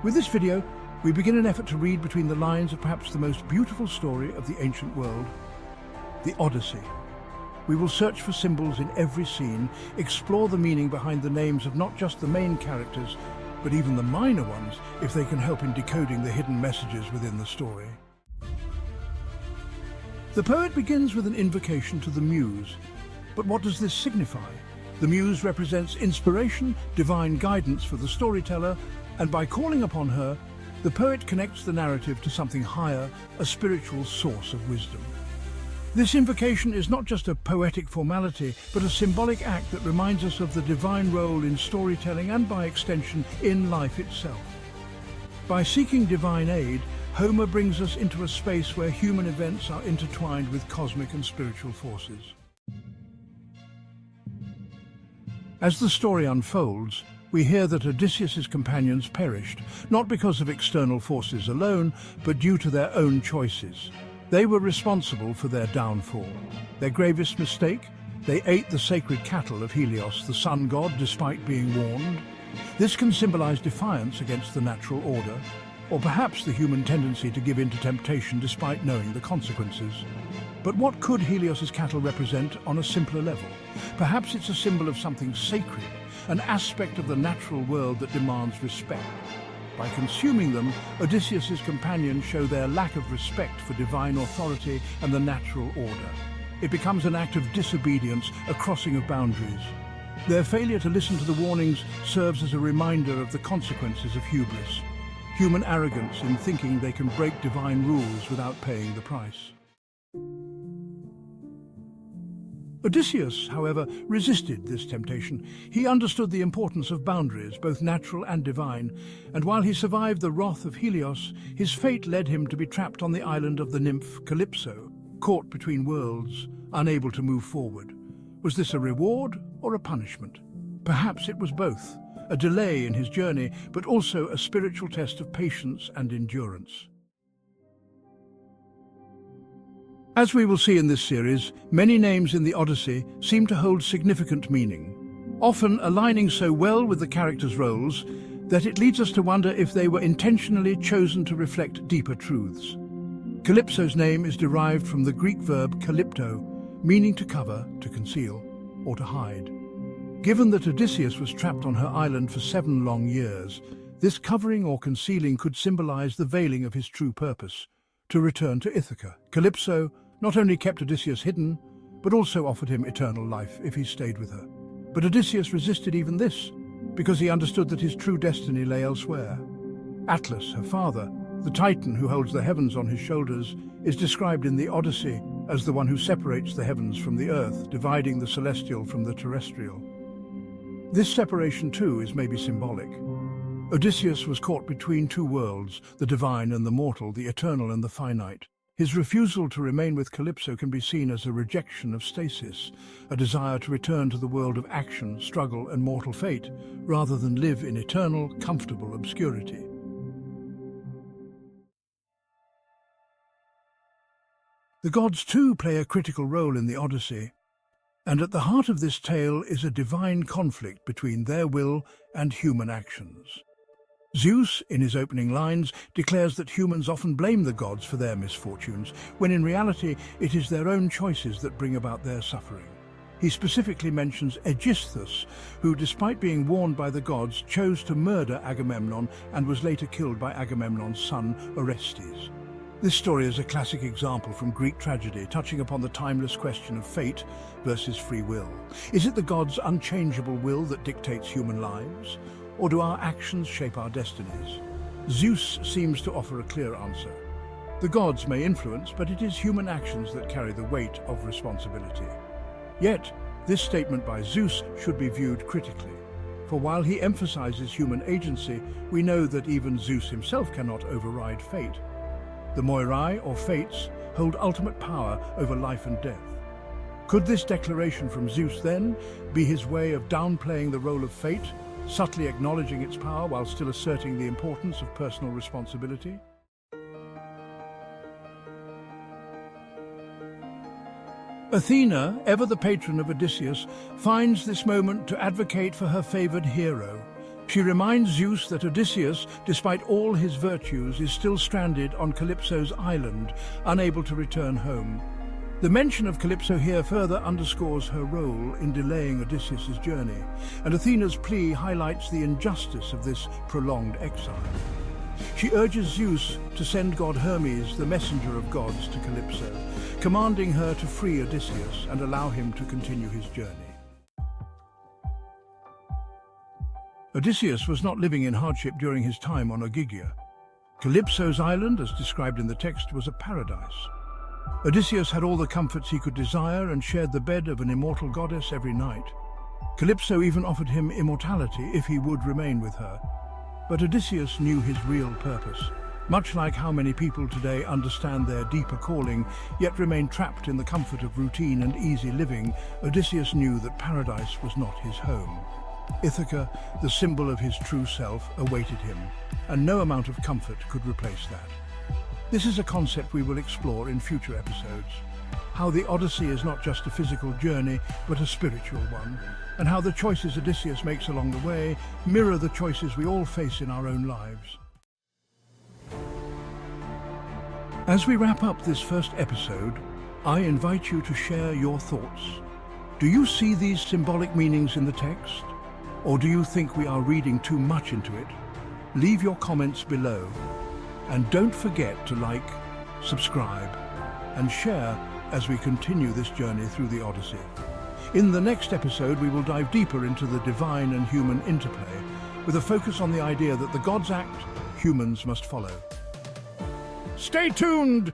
With this video, we begin an effort to read between the lines of perhaps the most beautiful story of the ancient world, the Odyssey. We will search for symbols in every scene, explore the meaning behind the names of not just the main characters, but even the minor ones, if they can help in decoding the hidden messages within the story. The poet begins with an invocation to the Muse. But what does this signify? The Muse represents inspiration, divine guidance for the storyteller, and by calling upon her, the poet connects the narrative to something higher, a spiritual source of wisdom. This invocation is not just a poetic formality, but a symbolic act that reminds us of the divine role in storytelling and, by extension, in life itself. By seeking divine aid, Homer brings us into a space where human events are intertwined with cosmic and spiritual forces. As the story unfolds, we hear that Odysseus's companions perished, not because of external forces alone, but due to their own choices. They were responsible for their downfall. Their gravest mistake? They ate the sacred cattle of Helios, the sun god, despite being warned. This can symbolize defiance against the natural order, or perhaps the human tendency to give in to temptation despite knowing the consequences. But what could Helios's cattle represent on a simpler level? Perhaps it's a symbol of something sacred, an aspect of the natural world that demands respect. By consuming them, Odysseus's companions show their lack of respect for divine authority and the natural order. It becomes an act of disobedience, a crossing of boundaries. Their failure to listen to the warnings serves as a reminder of the consequences of hubris, human arrogance in thinking they can break divine rules without paying the price. Odysseus, however, resisted this temptation. He understood the importance of boundaries, both natural and divine, and while he survived the wrath of Helios, his fate led him to be trapped on the island of the nymph Calypso, caught between worlds, unable to move forward. Was this a reward or a punishment? Perhaps it was both, a delay in his journey, but also a spiritual test of patience and endurance. As we will see in this series, many names in the Odyssey seem to hold significant meaning, often aligning so well with the characters' roles that it leads us to wonder if they were intentionally chosen to reflect deeper truths. Calypso's name is derived from the Greek verb kalypto, meaning to cover, to conceal, or to hide. Given that Odysseus was trapped on her island for 7 long years, this covering or concealing could symbolize the veiling of his true purpose, to return to Ithaca. Calypso not only kept Odysseus hidden, but also offered him eternal life if he stayed with her. But Odysseus resisted even this, because he understood that his true destiny lay elsewhere. Atlas, her father, the Titan who holds the heavens on his shoulders, is described in the Odyssey as the one who separates the heavens from the earth, dividing the celestial from the terrestrial. This separation too is maybe symbolic. Odysseus was caught between 2 worlds, the divine and the mortal, the eternal and the finite. His refusal to remain with Calypso can be seen as a rejection of stasis, a desire to return to the world of action, struggle and mortal fate, rather than live in eternal, comfortable obscurity. The gods too play a critical role in the Odyssey, and at the heart of this tale is a divine conflict between their will and human actions. Zeus, in his opening lines, declares that humans often blame the gods for their misfortunes, when in reality it is their own choices that bring about their suffering. He specifically mentions Aegisthus, who, despite being warned by the gods, chose to murder Agamemnon and was later killed by Agamemnon's son, Orestes. This story is a classic example from Greek tragedy, touching upon the timeless question of fate versus free will. Is it the gods' unchangeable will that dictates human lives? Or do our actions shape our destinies? Zeus seems to offer a clear answer. The gods may influence, but it is human actions that carry the weight of responsibility. Yet, this statement by Zeus should be viewed critically. For while he emphasizes human agency, we know that even Zeus himself cannot override fate. The Moirai, or fates, hold ultimate power over life and death. Could this declaration from Zeus, then, be his way of downplaying the role of fate, subtly acknowledging its power while still asserting the importance of personal responsibility? Athena, ever the patron of Odysseus, finds this moment to advocate for her favored hero, She reminds Zeus that Odysseus, despite all his virtues, is still stranded on Calypso's island, unable to return home. The mention of Calypso here further underscores her role in delaying Odysseus' journey, and Athena's plea highlights the injustice of this prolonged exile. She urges Zeus to send god Hermes, the messenger of gods, to Calypso, commanding her to free Odysseus and allow him to continue his journey. Odysseus was not living in hardship during his time on Ogygia. Calypso's island, as described in the text, was a paradise. Odysseus had all the comforts he could desire and shared the bed of an immortal goddess every night. Calypso even offered him immortality if he would remain with her. But Odysseus knew his real purpose. Much like how many people today understand their deeper calling, yet remain trapped in the comfort of routine and easy living, Odysseus knew that paradise was not his home. Ithaca, the symbol of his true self, awaited him, and no amount of comfort could replace that. This is a concept we will explore in future episodes. How the Odyssey is not just a physical journey, but a spiritual one, and how the choices Odysseus makes along the way mirror the choices we all face in our own lives. As we wrap up this first episode, I invite you to share your thoughts. Do you see these symbolic meanings in the text? Or do you think we are reading too much into it? Leave your comments below. And don't forget to like, subscribe, and share as we continue this journey through the Odyssey. In the next episode, we will dive deeper into the divine and human interplay, with a focus on the idea that the gods act, humans must follow. Stay tuned!